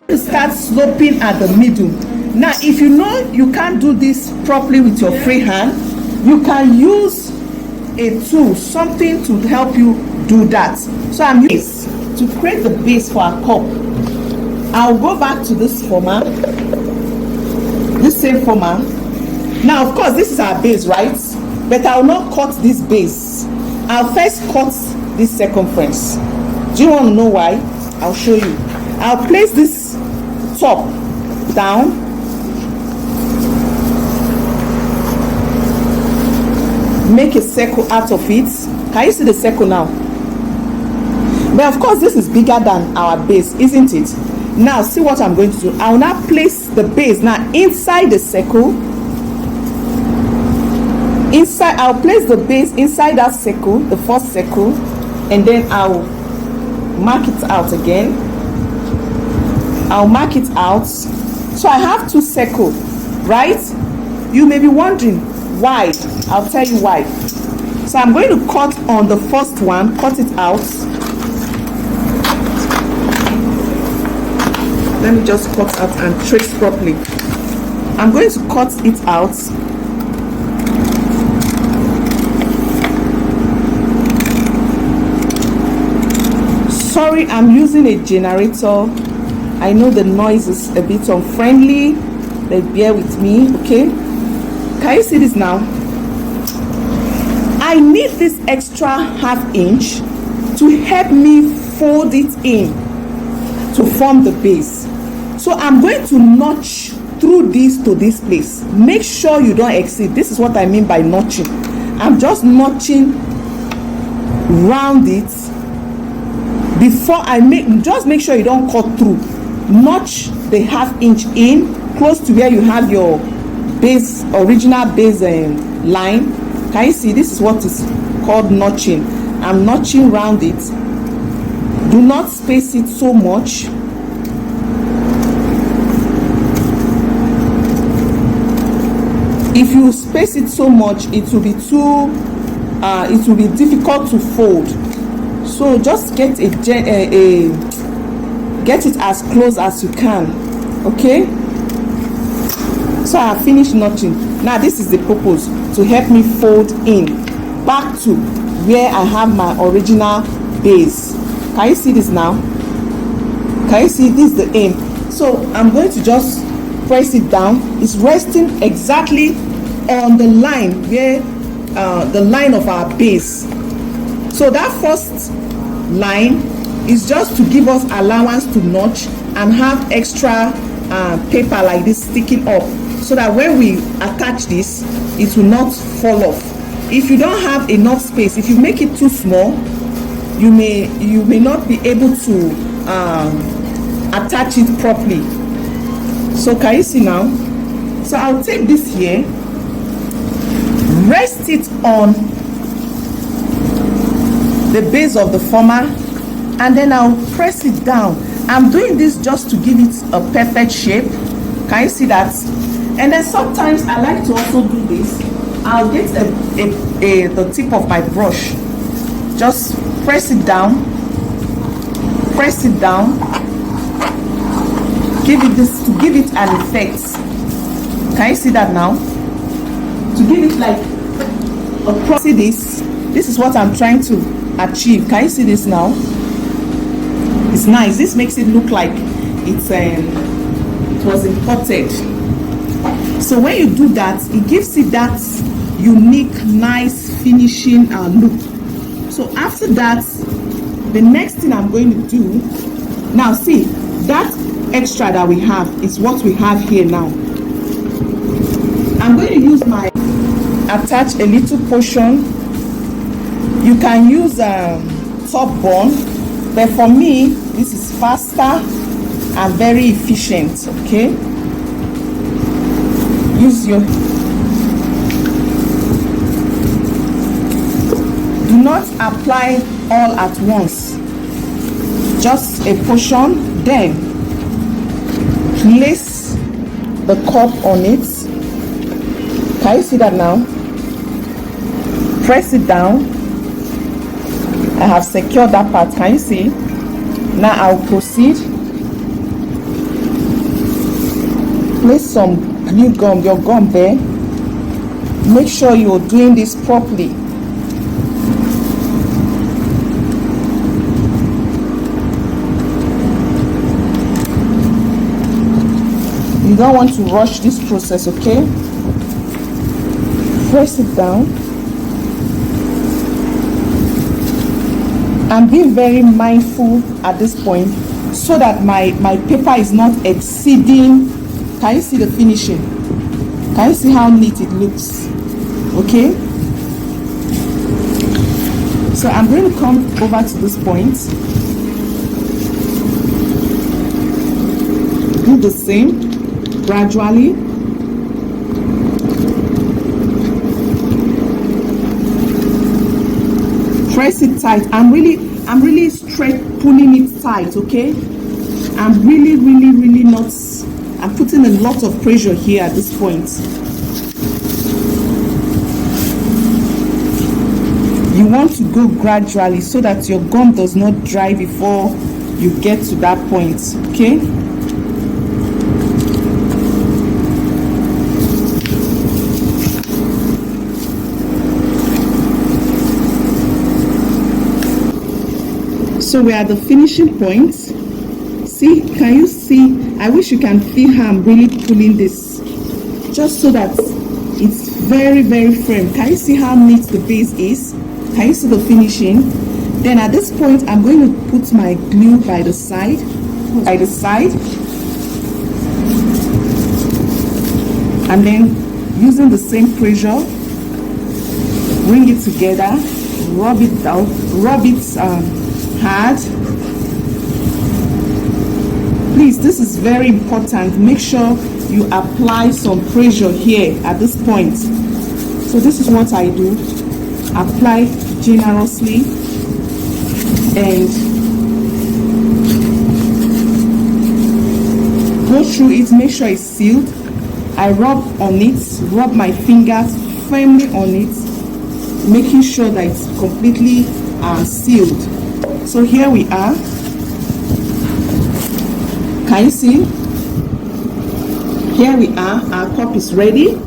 To start sloping at the middle. Now if you know you can't do this properly with your free hand, you can use a tool, something to help you do that. So I'm using to create the base for our cup. I'll go back to this format, this same format. Now of course this is our base, right? But I will not cut this base. I'll first cut this circumference. Do you want to know why? I'll show you. I'll place this top down, make a circle out of it. Can you see the circle now? But of course this is bigger than our base, isn't it? Now see what I'm going to do. I'll now place the base now inside the circle. Inside, I'll place the base inside that circle, the first circle, and then I'll mark it out again. I'll mark it out. So I have two circles, right? You may be wondering why. I'll tell you why. So I'm going to cut on the first one, cut it out. Let me just cut out and trace properly. I'm going to cut it out. Sorry, I'm using a generator. I know the noise is a bit unfriendly, but bear with me, okay? Can you see this now? I need this extra ½ inch to help me fold it in to form the base. So I'm going to notch through this to this place. Make sure you don't exceed. This is what I mean by notching. I'm just notching round it before I just make sure you don't cut through. Notch the ½ inch in close to where you have your base, original base line. Can you see? This is what is called notching. I'm notching round it. Do not space it so much. If you space it so much, it will be difficult to fold. So just get get it as close as you can, okay? So I have finished notching. Now this is the purpose, to help me fold in back to where I have my original base. Can you see this now? Can you see this is the aim? So I'm going to just press it down. It's resting exactly on the line where the line of our base. So that first line is just to give us allowance to notch and have extra paper like this sticking up, so that when we attach this, it will not fall off. If you don't have enough space, if you make it too small, you may not be able to attach it properly. So can you see now? So I'll take this here, rest it on the base of the former, and then I'll press it down. I'm doing this just to give it a perfect shape. Can you see that? And then sometimes I like to also do this. I'll get the tip of my brush, just press it down, give it this to give it an effect. Can you see that now? To give it like a see this is what I'm trying to achieve. Can you see this now? It's nice. This makes it look like it was imported. So when you do that, it gives it that unique, nice finishing look. So after that, the next thing I'm going to do now, see that extra that we have is what we have here now. I'm going to use my attach a little portion. You can use top bond, but for me this is faster and very efficient. Okay, use your, do not apply all at once, just a portion, then place the cup on it. Can you see that now? Press it down. I have secured that part. Can you see? Now I'll proceed place some glue gum, your gum there. Make sure you're doing this properly. You don't want to rush this process, okay? Press it down. And be very mindful at this point so that my paper is not exceeding. Can you see the finishing? Can you see how neat it looks? Okay? So I'm going to come over to this point. Do the same gradually. Press it tight. I'm really straight pulling it tight, okay? I'm really not, I'm putting a lot of pressure here at this point. You want to go gradually so that your gum does not dry before you get to that point, okay? So we're at the finishing point. See, can you see? I wish you can feel how I'm really pulling this, just so that it's very firm. Can you see how neat the base is? Can you see the finishing? Then at this point, I'm going to put my glue by the side, and then using the same pressure, bring it together, rub it out, hard. Please, this is very important. Make sure you apply some pressure here at this point. So this is what I do. Apply generously and go through it. Make sure it's sealed. I rub on it, rub my fingers firmly on it, making sure that it's completely sealed. So here we are. Can you see? Here we are. Our cup is ready.